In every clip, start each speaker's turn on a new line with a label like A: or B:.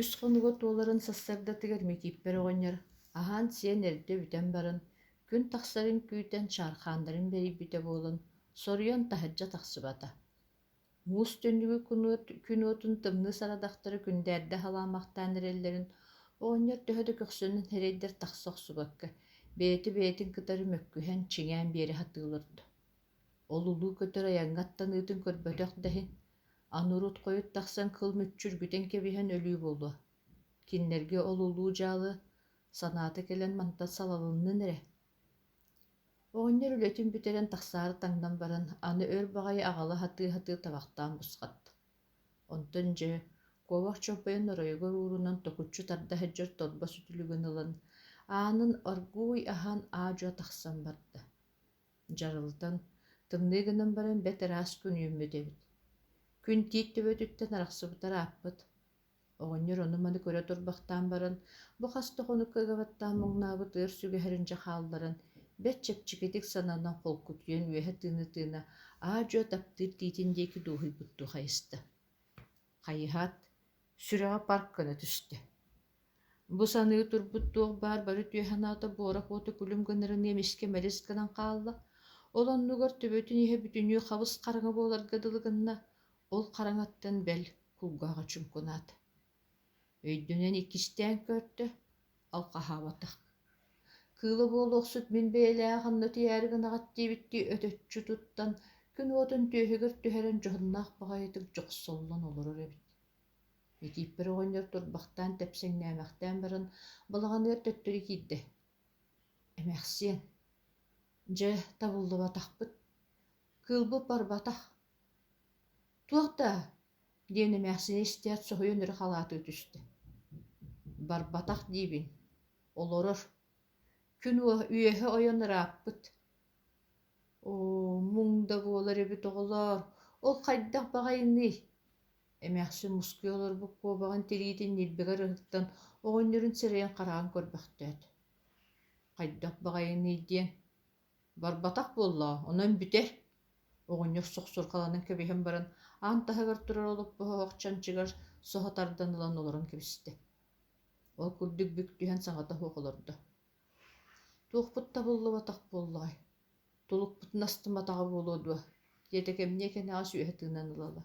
A: Үс хонуго туоларын сассардатыгар микиппер оҕонньор, аһаан сиэн эрдэ бүтэн барын, күн тахсарын күүтэн чаархаандарын берийбитэ буолан, соруйан таһырдьа тахсыбата. Муус төннүгү күн уотун тымны сарадахтары күндээрдэ халаамахтаан эрэллэрин оҕонньор төһөдө көхсөнүн хэрэйдэр тахсох субакка бэйэтин кытары мөккүһэн чиҥээн биэри хатыылырдо. Ол улуу көтөр аяҥҥаттан ыытын көрбөтөх дэһин, анурут хойут тахсан кыл мүччүргүтэн кэбиһэн өлүү буолуо. Киннерге ол улуу дьаалы санааты кэлэн манта салалыннын эрэ. Оҕонньор үлэтин бүтэрэн тахсаары таҥнан баран, аны өр баҕайы аҕала хатыы табахтаан бусхат. Онтон дьэ, куобах чоппойон оройугар уурунан токуччу тардаһыдьдьар торба сүтүлүгүн ылан, аанын оргууй аһан аадьуа тахсан барда. Дьарылтан, тымныы гынан баран бэ тэраас күн үйүммүт эбит. Күн тиит төбөтүттэн арахсыбытар ааппыт. Оҕонньор ону маны көрө турбахтаан баран, бу хаста хонуккагабаттаан муҥнаабыт ыар сүгэһэрин дьахаалларын, бэт чэпчикитик сананан холкутуйан үөһэ тыына аадьуа таптыыр тиитин диэки дууһуйбуттуу хайыста. Хайыһаат, сүрэҕэ парккана түстэ. Бу саныы турбут туох бары түөһэнаата буора хуоту күлүм гынырын эмиске мэрис гынан хаалла, ол оннугар төбөтүн иһэ бүтүнүү хабыс хараҥа буоларга дылыгынна, ол хараҥаттан бэл кулгааҕа чумкунаат. Өйдүнэн иккистээн көртө, ал хаһаабатах. Кыыла буолуохсут мин бэйэлээх анна тиээри гынаҕат диэбитти өтөччү туттан күн уотун түөһүгэр түһэрэн дьоһуннаах баҕайытык дьохсоллон олорор эбит. Микиппер оҕонньор турбахтаан тэпсэҥнээmäхтээн баран балаҕаныар төттөрү киирдэ. Эмээхсиэн, дьэ табыллыбатахпыт, кыылбы барбатах. Туох да, диэн эмээхсини истиэт соһуйан өрө халаатыы түстэ. Барбатах диибин, олорор, күн үөһэ ойон ырааппыт. Оо, муҥда буолар эбит оҕолоор, ол хайдах баҕайынный. Эмээхсин мускуй олорбук куобаҕын тириитин нилбигэр ыһыттан оҕонньорун сэрэйэн хараҕын көрбөхтөөт. Хайдах баҕайынный диэн, барбатах буоллаа, онон бүтэр. Оҕонньор сохсурхаланан кэбиһэн баран, аан таһыгар турар олуппуһоҕох чанчыгар соһотардан ылан олорон кэбистэ. Ол курдук бүктүһэн саҥата хуохолордо. Туохпут табыллыбатах буоллаай, тулукпут настыматаҕа буолуо дуо, диэтэ кэмниэ кэнэҕэ сүөһэ тыынан ылала.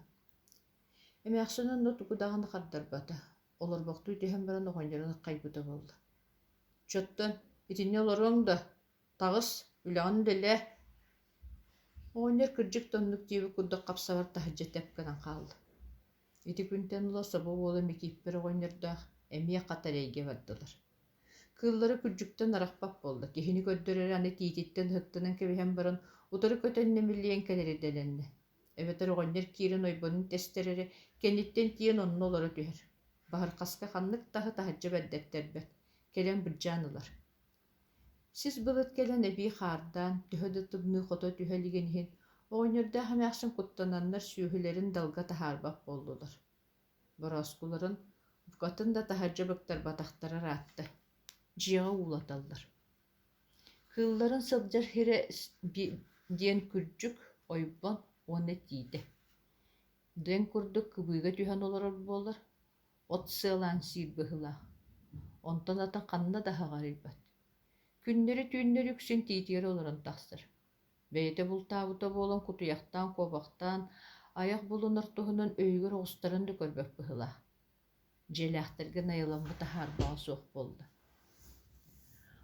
A: Эмээхсин онно тугудаҕына хардарбата, олорбохтуу түһэн баран оҕонньорун ыккайбыта буолла. Чоттон, итиннэ олоруоҥ да, таҕыс, үлэҕин дэлэ. Оҕонньор кырдьык тоннук диэби курдук хапсабар таһырдьа тэпкэнэн хаалла. Ити күнтэн ула собу буола микиппер оҕонньордаах эмиэ хатарайга бардылар. Кыыллары күрдьүктэн арахпап буолла, киһини көрдөрөр аны тиититтэн ыһыттанан кэбиһэн баран, утары көтөннэ миллиэн кэлэри дэлэннэ. Эбэтэр оҕонньор киирэн ойбонун тэстэрэри кэнниттэн тиэн онно олоро түһэр. Баһырхаска ханнык таһы таһырдьа бэрдэттэрбэт, кэлэн бырдьаанылар. Сис былыт кэлэн эбии хаардаан, төһө тымныы хото түһэлиген иһин, оҕонньордаах эмээхсин куттананнар сүүһүлэрин далга таһаарбап буоллулар. Бороскуларын букатын да таһырдьа быктарбатахтарар аатта, дьиэҕэ уулаталлар. Кыылларын сылдьар хире диэн күрдьүк ойбон уонна тиитэ. Дэн курдук кыбыыга түһэн олорор буолар, от сыалаан сиирбыһылаах. Онтон атын ханна да хаҕарыйбат. Күннери түүннери үксүн тиитигэр олорон тахсар. Бэйэтэ бултаабыта буолан кутуйахтаан куобахтаан аях булунар туһунан өйүгөр оҕустарын да көрбөп быһылаах. Дьиэлээхтэргэ найыламмы таһаарбаҕа суох буолла.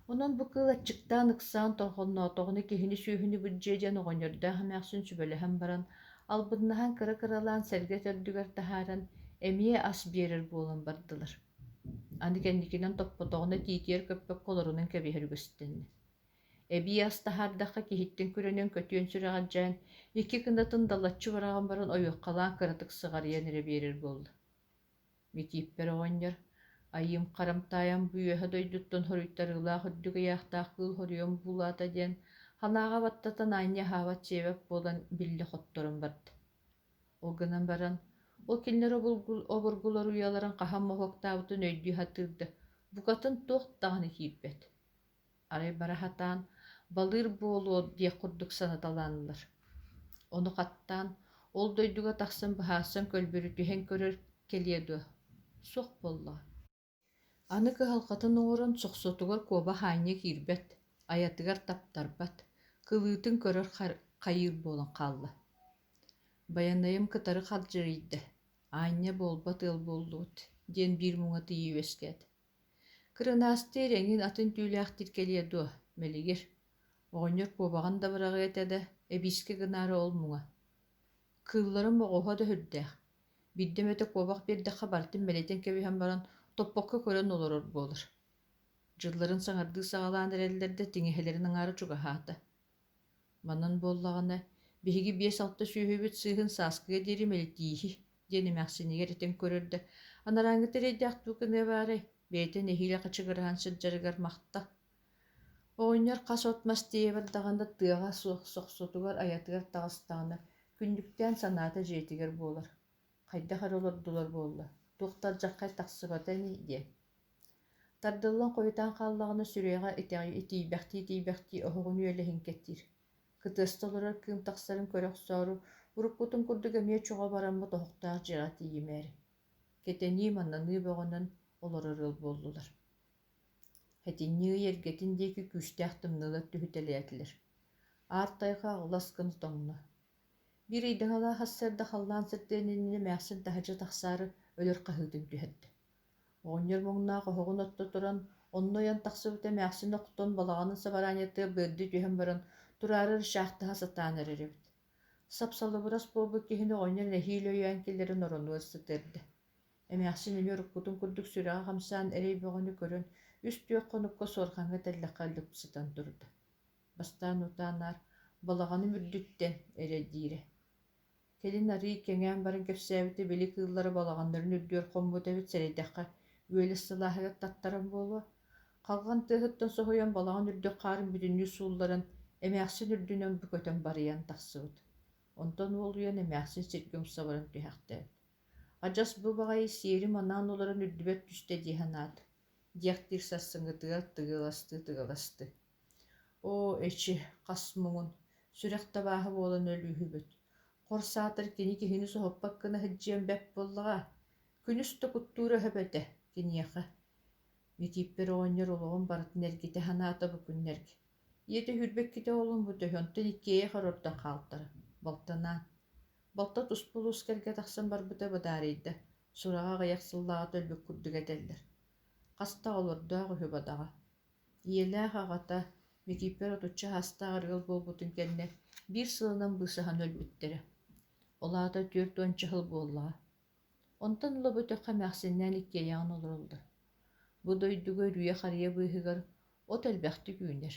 A: Онон бу кыыл аччыктаан ыксаан торҕонноотоҕуну киһини сүүһүнү бырдьыа диэн оҕонньордаах эмээхсин сүбэлэһэн баран, албыннаһан кыра-кыралаан сэргэ төрдүгэр таһааран эмиэ ас биэрэр буолан бардылар. Аны кэнникинэн топпотоҕуна тиитиэр көппөк колорунун кэбиһэр үгэстэннэ. Эбии ас таһаардахха киһиттэн күрэнэн көтүөн сүрэҕэлдьээн, икки кынатын даллаччы бараҕан баран ойуоххалаан кыратык сыҕарыйан эрэ биэрэр буолла. Микиппер оҕонньор, айыым харамтааям бу үөһэ дойдуттан хоруйтарыылаах үрдүгэйэхтаах кыыл хоруйан буулаата диэн, ханааҕа баттатан аанньа хаабат сиэбэп буолан биллэ хотторун барда. Ол гынан баран, ол кинилэр обургулар уйаларын хаһан моһуоктаабытын өйдүү хатыырда, букатын туох даҕаны киирбэт. Арай барахатаан, балыыр буолуо диэк курдук санаталаанылар. Ону хаттаан, ол дойдуга тахсан быһаасын көлбүрү түһэн көрөр келиэ дуо. Суох болла. Аны кыһалхатын оҥорон сохсотугар куоба хаанньа киирбэт, аятыгар таптарбат, кылыытын көрөр хайыыр буолан хаалла. Баянайым кытары халдьырыйда, аанньа буолбат ыл буоллуут, диэн биир муҥа тыйыыбэскэт. Кырынаастыыр эҥин атын түүлээхтир кэлиэ дуо, мэлигир. Оҕонньор куобаҕан да быраҕыат эдэ, эбииске гынаары ол муҥа. Кыылларым оҕоһо да хүрдээх. Биддэм куобах биэрдэххэ бартын мэлэтэн кэбиһэн баран топпокко көрөн олорор буолар. Дьылларын саҥардыы саҕалаан эрэллэрдэ тиҥиһэлэрин аҥаары чугаһаата. Манан буоллаҕына биһиги 5-6 сүүһүбүт сыыһын сааскыга диэри мэлитииһи диэн эмээхсинигэр этэн көрөрдө, анарааҥҥы тэрэйдээх кыны баарай, бэйэтэн эһиилэ хачыгыраһан сылдьарыгар махта. Оҕонньор хас отмас тиэбэр даҕаны тыаҕа сохсотугар аятыгар таҕыстаҕына күннүктээн санаата дьиэтигэр буолар. Хайдах олордулар буолла. Туохтар дьаххай тахсыбата ни дие. Тардыллан койутаан хааллаҕына сүрэҕэ итийбэхти оһоҕун үөлэһин кэттир. Кытыасталарар кыым тахсарын көрөхсөөрү уруккутун курдук эмиэ чуҕа бараммыт оһохтаах дьиэҕэ тиийимээри. Кэтэнии маннаныы бөҕөнөн олорорыл буоллулар. Хэтиннии эргэтин диэки күстээх тымнылар түһүтэлиэтилэр. Аартайга аҕылас кыны тоҥно. Бир ыйдаҥалаа хассарда халлаан сыртыанинини мээхсин таһырдьа тахсаары өлөр хаһыытын түһэрдэ. Оҕонньор муҥнаах оһоҕун отто туран, оннойан тахсыбыта мээхсин охтон балаҕанын сабарааñытыа быардыы түһэн баран тураары ыршаахтаһа сатаанар эрэбит. Сапсалыбырас буолбут киһини оҕонньор нэһиилэ өйөөн киллэрин оронуор сытыарда. Эмээхсин эми уруккутун курдук сүрэҕэ хамсаан эрэй бөҕөнү көрөн, үс түөх хонукка суорхаҥҥа тэллэххэ лыпсытан турда. Бастаан утаанаар балаҕаны мүрдүттэн эрэ диирэ. Келин арый кэҥээн барын кэпсээбитэ били кыыллары балаҕаннарын үрдүөр хоммут эбит сэрэйдэххэ үөлэс сылааһыгар таттаран буолуо. Халҕан тыаһыттан соһуйан балаҕан үрдүк хаарым бүтүннүү суулларын эмээхсин үрдүнэн бүкөтөн барыйан тахсыбыт. Онтон уолуйан эмээхсин сиргэ умсабарын түһэхтэбит. Адьас бу баҕайы сиэри манаан олорон үрдүбэт түстэ диэhän аат. Диэхтиир сарсыҥҥытыгар тыгаласты. Оо, эчи, хас муҥун, сүрэх табааһы буолан өлүүһүбүт. Хорсаатар кини киһини соһоппак гына хыджиан бэп буоллаҕа, күнүс да куттуура höбөтэ киниэхэ. Микииппэр оҕонньор улуҕун барытын эргитэ ханаата бу күннэрги. Ийэтэ хүрбэккитэ олумбута, онтон иккиэйэ хорордон хаалтара, балтанаан. Балта туспулуус кэргэ тахсан барбыта бадаарыйда, сураҕа аҕыйах сыллаҕа төлбүк курдук этэллэр. Хаста олордоох үһү бадаҕа. Иэлээх аҕата Микииппэр отучча хастаах арыгыл буолбутун кэннэ биир сылынан быысаһан өлбүттэрэ. Олаата 4-10 жыл буоллаҕа. Онтон улабытөххэ мээхсиннээн иккиэйэҕин олоруллар. Бу дойдуга үрүйэ харыйа быыһыгар от элбэхти күүнэр.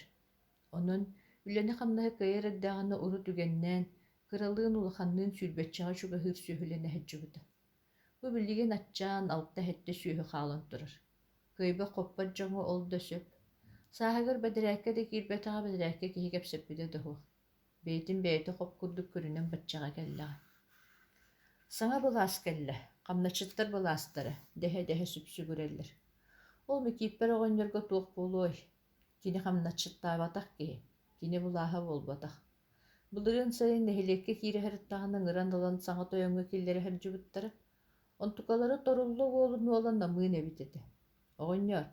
A: Онон үлэни хамнаһы кыайар эрдэҕинэ уру түгэннээн кыралыын улаханныын сүүрбэччэҕэ чугаһыыр сүөһүлэнэ хэджибыта. Бу билигин аччаан алта хэтте сүөһү хаалан турар. Кыайба хоппат дьоҥҥу ол да сөп. Сааһыгар бэдэрээккэ да киирбэтэҕэ бэдэрээккэ киһи кэпсэппитэ доһуох. Бэйэтин бэйэтэ хоп курдук көрүнэн баччаҕа кэллэҕэ. Саҥа былаас кэллэ, хамначыттар былаастара, дэһэ сүпсүгүрэллэр. Ол Микииппэр оҕонньорго туох буолуой. Кини хамначыттаабатах киһи, кини булааһа буолбатах. Былырыын сайын нэһилиэккэ киирэһэриттаҕына ҥыран ылан саҥа тойоҥҥо киллэри хэрдьибыттара. Онтукалары торуллу буолуну олан намыын эбитэтэ. Оҕонньор,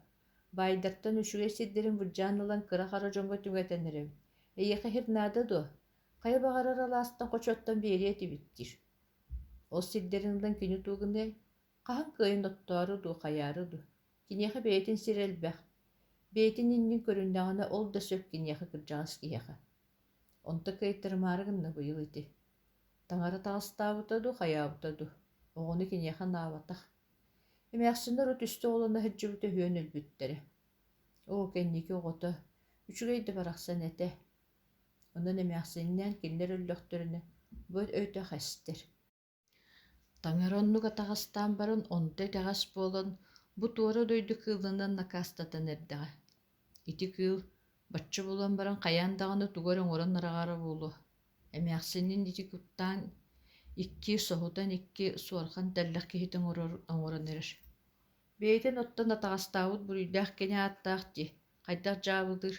A: баайдартан үчүгэй сирдэрин бурдьаан ылан кыра хара дьоҥҥо түҥэтэн эрэбит. Эйиэхэ хирнаада дуо, хайа баҕарар алаастан хочуоттан биэриэ тибиттир. Ол сирдэрин ылан кини тугунай, хаһан кыайын оттоору дуу, хайаары дуу. Киниэхэ бэйэтин сирэлбэх. Бэйэтин иннин көрүндэҕинэ ол да сөп киниэхэ кырдьаҕас киһиэхэ. Онто кыайттарымаары гынна быйыл ити. Таҥара таҕыстаабыта дуу, хайаабыта дуу. Оҕону киниэхэ наабатах. Эмээхсиннэр от үстэ оҕолоно хэджибыта үөн өлбүттэрэ. Оо, кэнники оҕото, үчүгэй да барахсан этэ. Онон эмээхсиннээн кинилэр өллөхтөрүнэ бу өйдөх эстэр. Таҥара оннуга таҕастаан баран онто дэҕас буолан бу туора дойду кыылынан накаастатан эрдэҕэ. Ити кыыл баччы булан баран хайаан даҕаны тугар оҥорон нараҕара буолуо. Эмээхсинин ити куттаан икки соһутан икки суорхан тэллэх киһитин оҥорон эрэр. Бэйэтин оттон атаҕастаабыт буруйдаах кини ааттаах дии, хайдах дьаабылыр.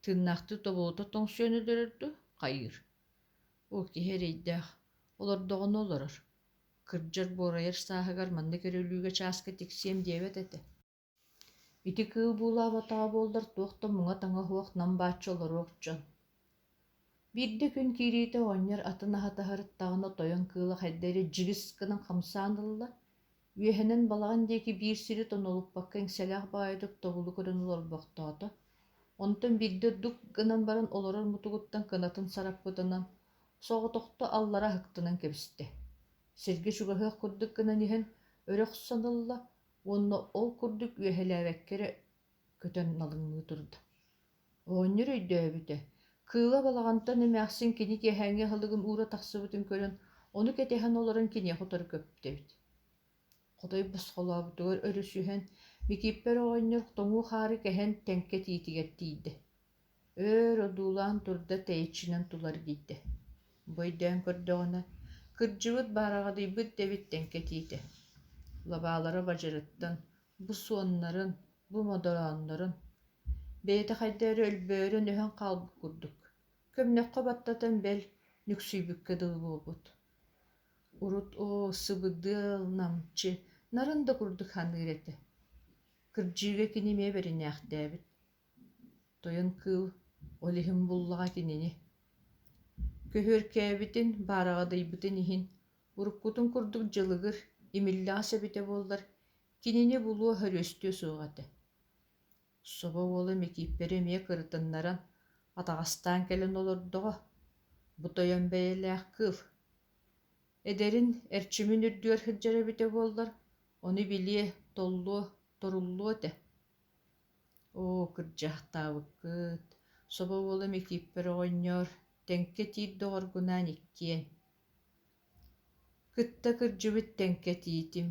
A: Тыыннаахты тобулута тоҥсүөнүлөрөр дуу, хайыыр. Уу, киһи эрэйдээх, олордоҕуну олорор. кырдьар буорайар сааһыгар манна көрөлүүгэ чааска тиксиэм диэбэт этэ. Ити кыыл буулаабатаҕа буолдар туохта муҥа таҥа хуох нам бааччы олоруох дьон. Биирдэ күн киириитэ оҕонньор атын аһатаһарыттаҕына тойон кыыла хайдайра дьигис гынан хамсаан ылла, үөһэнэн балаҕан диэки биир сири тонолуппакка иҥсэлээх баайытык тоҕулу көрөн олорбохтоото, онтон биирдэ дук гынан баран олорор мутугуттан кынатын сараппытынан соҕотохто аллара аһыктынан кэбистэ. Сиргэ чугаһыах курдук гынан иһэн өрөх санылла, уонна ол курдук үөһэлээбэккэрэ көтөн налыҥныы турда. Оҕонньор өйдөөбүтэ, кыыла балаҕантан эмээхсин кини киэһээҥҥи аһылыгын уура тахсыбытын көрөн, ону кэтэһэн олорон киниэх утары көптэбит. Хотой босхолообутугар өрүсүһэн, микииппэр оҕонньор тоҥуу хаары кэһэн тэҥкэ тиитигэр тиийдэ. Өр одуулаан турда тэйиччинэн тулар диидэ. Бойдөөн көрдөҕүнэ, кырдьыбыт баараҕадыйбыт дэбит тэҥкэ тиитэ. Лабаалара бадьарыттан, бу суоннарын, бу модорооннорун бэйэтэ хайдары өлбөөрөн өһөн хаалбыт курдук. Көмнөххө баттатан бэл нүксүйбүккэ дылы буолбут. Урут сыбыдыал намчы нарын да курдук ханныыр этэ. Кырдьыыга кини мээ бэринээхтээбит. Тойон кыыл олиһин буллаҕа кинини. Көһүөркээбитин баараҕадыйбытын иһин, уруккутун курдук дьылыгыр, имиллэҕэ сэбитэ буоллар, кинини булуо хөрүөстүө суоҕатэ. Соба уола микииппэрэ миэ кырытыннаран атаҕастаан кэлэн олордоҕо, бу тойон бэйэлээх кыыл. Эдэрин эрчимин үрдүгэр сылдьар эбитэ буоллар, ону билиэ толлуо, торуллуо этэ. Кырдьаахтаабыккыт, соба уола микииппэр оҕонньор тэҥкэ тиит доҕоргунаан иккиэн. Кытта кырдьыбыт тэҥкэ тиитим,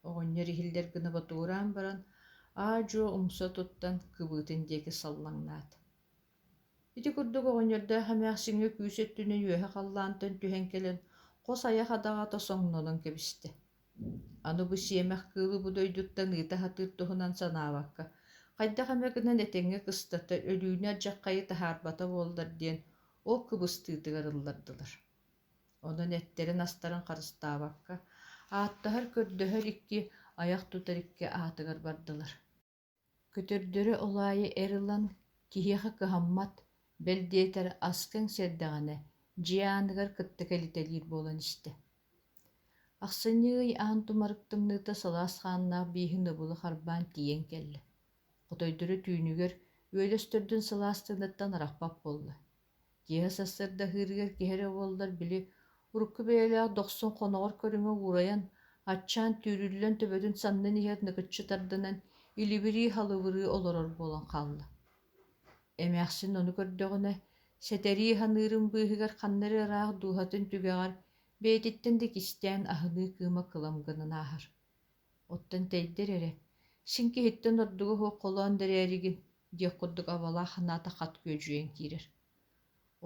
A: оҕонньор иһиллэр гына батуураан баран, аадьуо умса туттан кыбыытын диэки саллаҥнаат. Ити курдук оҕонньордоох эмээхсиҥҥэ күүс өттүнэн үөһэ халлаантан түһэн кэлэн хос айах адаҕата соҥнонон кэбистэ. Аны бу сиэмэх кыылы будойдуттан ыыта хатыыр туһунан санаабакка, хайдах эмэ гынан этэҥҥэ кыстата өлүүнэ адьаххайы таһаарбата буоллар диэн ол кыбыстыытыгар ыллардылар. Онон эттерин астарын харыстаабакка, ааттаһар көрдөһөр икки аях тутар икки аатыгар бардылар. Көтөрдөрө олаайы эр ылан киһиэхэ кыһаммат бэлдиэтэр аскыҥ сэрдэҕинэ дьиааныгар кытта кэлитэлиир буолан истэ. Ахсынньыый аан тумарыктымныыта салаас хааннаах бииһин ыбылы харбаан тиийэн кэллэ. Хотойдору түүнүгэр үөлөстөрдүн салаастыгыттан арахпап буолла. Киэһэ сассарда хыырыгар киһэрэ буоллар били урукку бэйэлээх дохсун хоноҕор көрүҥө уурайан, аччаан түүрүллэн төбөтүн саннын иһэр ныкыччы тардынан илибирии халыбырыы олорор буолан хаалла. Эмээхсин ону көрдөҕүнэ, сэтэрии ханыырын быыһыгар ханнары ыраах дууһатын түгэҕэр бэйэтиттэн да кистээн аһыныы кыыма кылам гынан ааһар. Оттон тэйдэр эрэ, син киһиттэн ордугу хуок холоон дэрээригин диэк курдук абалаах ханаата хат күөдьүөйэн киирэр.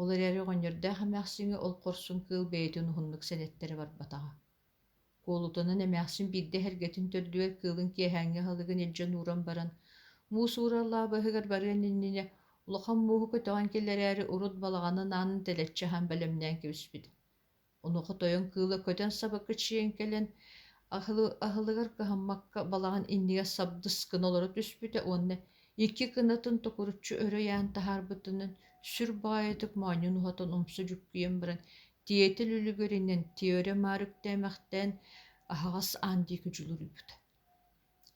A: Ол эрээри оҕонньордоох эмээхсиҥҥэ ол хорсун кыыл бэйэтин уһуннук сэнэттэрэ барбатаҕа. Куолутунан эмээхсин биирдэ хэргэтин төрдүгэр кыылын киэһээҥҥи аһылыгын илдьэн ууран баран, муус уураллаабыһыгар барыан иннине улахан мууһу көтөҕөн киллэрээри урут балаҕанын аанын тэлэччэһэн бэлэмнээн кэбиспит. Онуоха тойон кыыла көтөн сабакка чиэн кэлэн аһылыгар кыһаммакка балаҕан иннигэ сабдыс кын олоро түспүтэ, уонна икки кынатын токуруччу өрө яан таһаарбытынан сүр баайытык моонньун уһатан умса дьүккүйэн баран тиэтил үлүгэринэн тиөрэ маарыктаэмэхтээн аһаҕас аан диэки дьулуруйбута.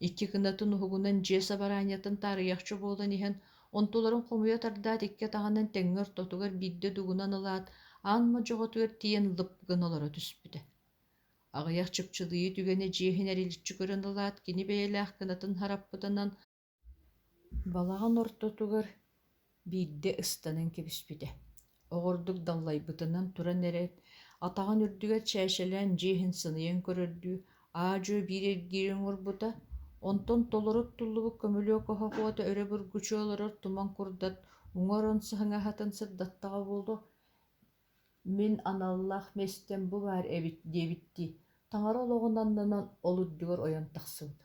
A: Икки кынатын уһугунан дьиэ сабарааñатын таарыйахчы буолан иһэн онтуларын хомуйа тардаат икки таҕынан тэҥҥөр тотугар биирдэ дугунан ылаат аан модьоҕотугар тиийэн лып гын олоро түспүтэ. Аҕыйах чыпчылыы түгэни дьиэһин эриличчи көрөн ылаат кини бэйэлээх кынатын хараппытынан балаҕан ортотугар биирдэ ыстанан кэбиспитэ. Оҕордук даллайбытынан туран эрэт, атаҕын үрдүгэр чэйшэлээн дьиэһин сыныйан көрөрдүү аадьыа биир иргиирин урбута, онтон толорут туллубут көмөлүө коһохуота өрө бургучу олорор туман курдат уҥорон сыһыҥаһатын сырдаттаҕа буолуо, мин аналлах мэстэн бу баар эбит диэбитти, таҥара олоҕунаннанан ол үрдүгэр ойон тахсыбыт.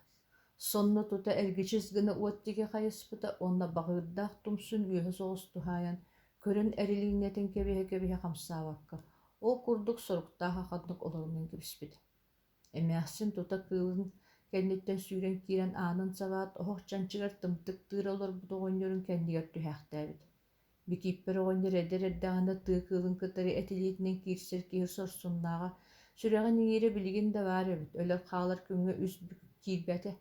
A: Сонно тута эргичис гына уоттиги хайыспыта, онна баҕыырдаах тумсун үөһэ соҕустуһааyan көрөн эрилииннэтин кэбиһэ хамсаабакка, ол курдук соруктаах аханнык олорунан кэбиспит. Эмээхсин тута кыылын кэнниттэн сүүрэн киирэн аанын сабаат оһох чанчыгар тымтык олор бутоҕонньорун кэннигэр түһээхтээбит. Бикиппер оҕонньор эдэр эрдэҕинэ тыа кыылын кытары этилиитинэн киирсэр киһи сорсуннааҕа сүрэҕин иҥиирэ билигин да баар эбит, өлөр хаалар күҥҥэ үс киирбэтэ.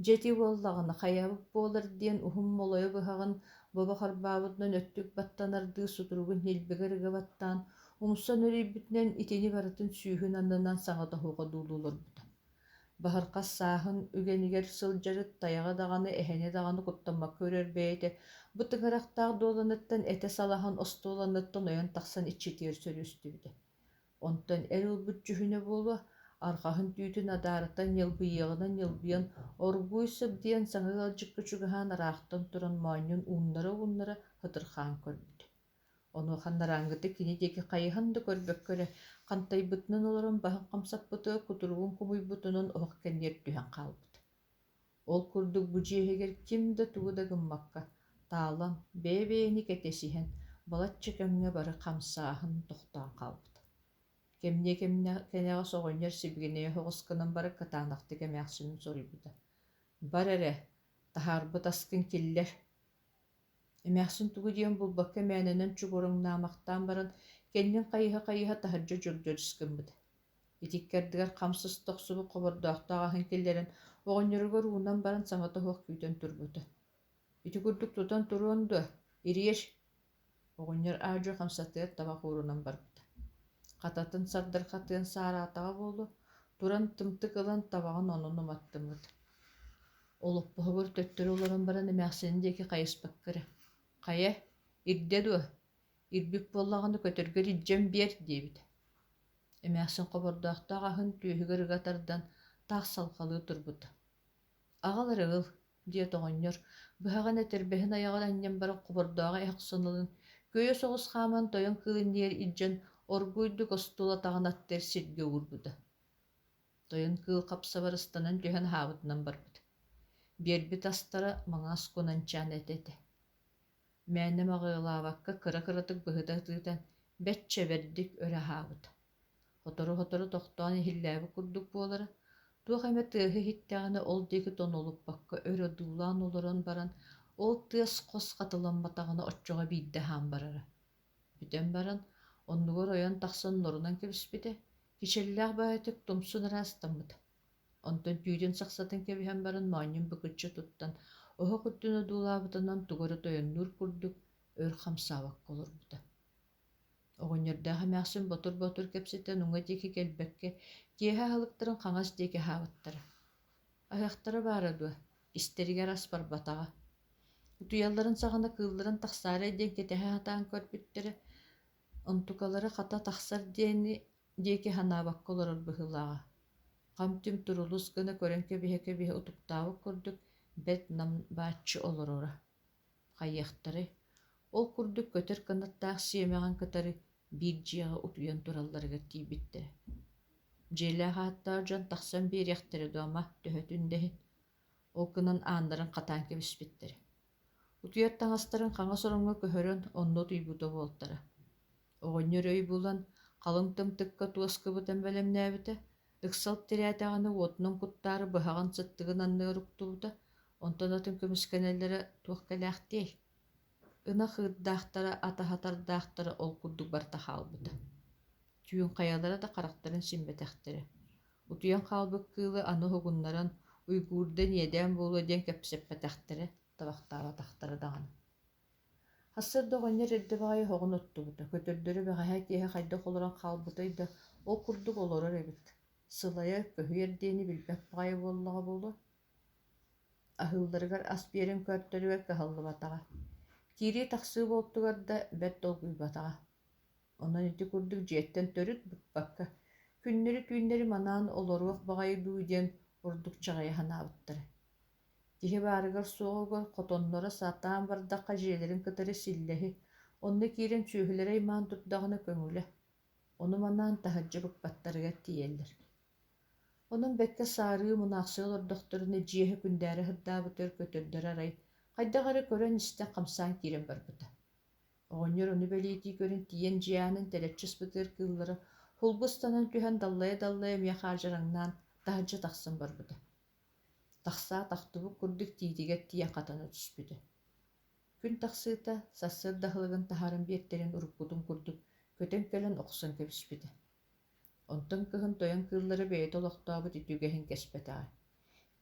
A: Дьэти буоллаҕына хайаабыт буолар диэн уһум молойо быһаҕын боба харбаабытынан өттүк баттанардыы сутуругун ньилбэгэр ыгабаттаан умса нөрүйбүтүнэн итини барытын сүүһүн аннынан саҥатаһууҕа дуулууларбыта. Баһырхас сааһын үгэнигэр сылдьарыт тайаҕа даҕаны эһэни даҕаны куттаммакка үрэрбэйэтэ, бу тыҥарахтаах дуоланныттан этэ салаһан остуоланныттан ойон тахсан иччитиэр сөрүстүбүтэ. Онтон эр ылбыт дьүһүнэ буолуо, арҕаһын түүтүн адаарытан ньылбыйыаҕынан ньылбыйан оргууй сыбдыйан саҥык алдьыкка чугаһаан араахтан туран моонньун ууннара хытырхаан көрбүт. Онуохан нарааҥҥыты кини диэки хайыһан да көрбөккөрө, хантайбытынан олорон баһын хамсаппытыгар кутуругун кумуйбутунан оһох кэнниэр түһэн хаалбыт. Ол курдук бу дьиэһигэр ким да тугу да гыммакка, таалан, бэйэ-бэйэни кэтесиһэн, балаччы көҥҥө бары хамсааһын тохтоон хаалбыт. Кэмниэ кэнэҕэ соҕунньор сибигинэйэ хоҕускунан бары катаанахтык эмээхсинин соруйбута. Бар эрэ, таһаарбыт аскын киллэр. Эмээхсин тугу диэн булбакка мээнэнэн чугуруҥнаамахтаан баран кэннин хайыһа таһырдьа дьордьорискыммыт. Итиккэрдигэр хамсыс тохсубут хобордоохтоох аһын киллэрин оҕонньоругар уунан баран саҥатаһуох күүтэн турбута. Ити курдук тутан туруон дуо, ириэр. Оҕонньор аадьы хамсатыгар табах уурунан барбыта. Хататын сардархатыан саараатаҕа буолу, туран тымтык ылан табаҕын онон уматтыммыт. Олоппоһугар төттөрү олорон баран эмээхсинин диэки хайыспаккара: «Хайа, ирдэ дуо, ирбит буоллаҕына көтөргөр илдьэн биэр» диэбит. Эмээхсин хобордоохтоох аһын түөһүгэр ыгатардан таах салхалыы турбута. «Аҕалар ыгыл» диэт оҕонньор быһаҕын этэрбэһин айаҕын анньан баран хобордооҕа эһэ охсунылын көйө соҕус хааман тойон кыылынньиэр илдьэн оргуйдук остуолатаҕынаттар сиргэ уурбута. Тойон кыыл хапсабарыстанан түһэн хаабытынан барбыт. Биэрбит астара маҥаас кунанчаан этэтэ. Мээнэм аҕыылаабакка кыра-кыратык быһыта тыытан бэччэ бэрдик өрө хаабыт. Хотору тохтоон иһиллээби курдук буолара, туох эмэ тыаһы иһиттэҕинэ ол диэки тонолуппакка өрө дуулаан олорон баран ол тыас хос хатыламматаҕына оччоҕо биирдэһаан барара. Бүтэн баран оннугар ойон тахсан норунан кэбиспитэ, кичэллээх баатык тумсун ыраастаммыт. Онтон түүтүн сахсатын кэбиһэн баран моонньун быкыччы туттан оһо куттуна дуулаабытынан тугары тойоннуур курдук өр хамсаабакка олорбута. Оҕонньордаах эмээхсин ботур кэпситэн уҥа диэки кэлбэккэ киэһэ аһылыктарын хаҥас диэки хаабыттара. Аһыахтара баара дуо, истэригэр ас барбатаҕа. Утуйалларын саҕана кыылларын тахсаарай диэн кэтэһэ хатаан көрбүттэрэ, онтукалары хата тахсар диэки ханаабакка олорор быһылааҕа. Хам түм турулус гына көрөн кэбиһэ утуктаабык курдук бэт нам бааччы олорора. Хайыахтары, ол курдук көтөр кынаттаах сиэмэҕин кытары биир дьиэҕэ утуйан туралларыгар тиибиттэрэ. Дьиэлээх ааттаах дьон тахсан биэриэхтэрэ дуома төһөтүн дэһин. Ол кынан ааннарын хатаан кэбиспиттэрэ. Утуйар таҥастарын хаҥа сороҥҥо көһөрөн онно туйбута буолтара. Оҕонньор өй булан халыҥ тымтыкка туоскабытан бэлэмнээбитэ, ыксал тирээтэҕинэ уотунун куттаары быһаҕын сыттыгын анныгар уктубута, онтон атын көмүскэнэллэрэ туох кэлээхтиэй. Ына хыырдаахтара, атаһатардаахтара ол курдук барта хаалбыта. Түүн хайалара да харахтарын симбэтэхтэрэ. Утуйан хаалбык кыылы аны хугуннаран уйгуурда ниэдээн буолуо диэн кэпсэппэтэхтэрэ, табахтаабатахтара даҕаны. Хассар да оҕонньор эрдэ баҕайы хоҕун оттубута, көтөрдөрү бэҕэһэ киэһэ хайдах олорон хаалбытай да ол курдук олорор эбит. Сылайа көһүер диэни билбэк баҕайы буоллаҕа буолуо. Аһыылларыгар ас биэрин көртөрүгэр кыһаллыбатаҕа. Киирии тахсыы буолтугар да бэрт олгуйбатаҕа. Онон ити курдук дьиэттэн төрүт буппакка, күннери-түүннери манаан олоруох баҕайы дуу диэн урдук чаҕайа ханаабыттара. Киһи баарыгар суоҕугар хотоннора саатаан бардахха дьиэлэрин кытары силлэһи, онно киирэн сүөһүлэрэй маан турдаҕына көҥүлэ. Ону манаан таһырдьа быкпаттарыгар тиийэллэр. Онон бэккэ саарыы мунаахсыга олордохторуна дьиэһэ күндээри хырдаабытыр көтөрдөр арай, хайдаҕары көрөн истэн хамсаан киирэн барбыта. Оҕонньор ону бэлиитии көрөн тиийэн дьиээнин тэлэччиспытыгар кыыллары хулбустанан түһэн даллайа миэ хаажараҥнаан таһырдьа тахсан барбыта. Тахсаа тахтыбы курдук тиитигэр тиийэн хатана түспүтэ. Күн тахсыыта сассыр дахылыгын таһарын биэртерин уруккутун курдук көтөн кэлэн охсон кэбиспитэ. Онтон кыһын тойон кыыллары бэйэт олохтообут итүгэһин кэспэтэҕэ.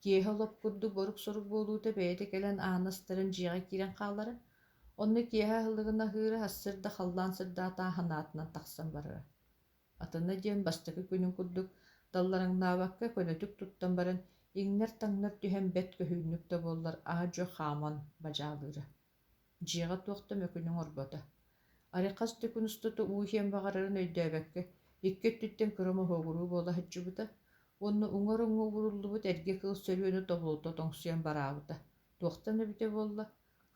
A: Киэһэ олоп курдук борук сорук буолуута бэйэти кэлэн аанастарын дьиэҕэ киирэн хааллары, онно киэһэ аһылыгына ыһыыра ассырда халлаан сырдаатаа ханаатынан тахсан барара. Атына диэн бастакы күнүн курдук далларыңнаабакка көнөтүк туттан баран иҥнэр таҥнар түһэн бэт көһүүннүк да буоллар аһа дьо хааман бадьаалыыра. Дьиэҕэ туохта мөкүнүҥ орбото. Арикас түкүн устуту уухиэн баҕарарын өйдөөбөккө иккет-түттэн кыромо хуогуруу буола хаджыбыта, уонна уҥар-уҥу уруллубут эрге кыл сөрүөнү тоблуото тоҥсуйан бараабыта. Туохтан эбите буолла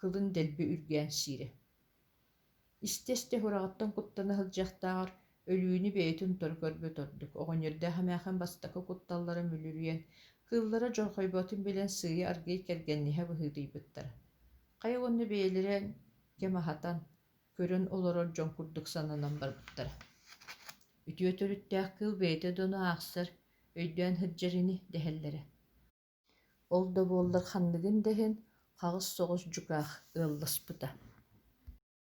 A: кылын дэлби үргээн сиири. Истэ-истэ хураҕаттан куттана сылдьыахтааҕар өлүүнү бэйэтин тор көрбөт ордук. Оҕонньордоо хамаахан бастакы кутталлара мүлүрүйэн, кыыллара дьорхойботун билэн сыыйа аргый кэргэнниһэ быһыытыйбыттара. Хайа уонна бэйэлэрэн кэмаһатан көрөн олорор дьон курдук сананан барбыттара. Үтүө төрүттээх кыыл бэйэтэ дону аахсар өйдөөн сылдьарини дэһэллэрэ. Ол да буоллар ханныгын дэһин хаҕыс соҕус дьукаах ыалласпыта.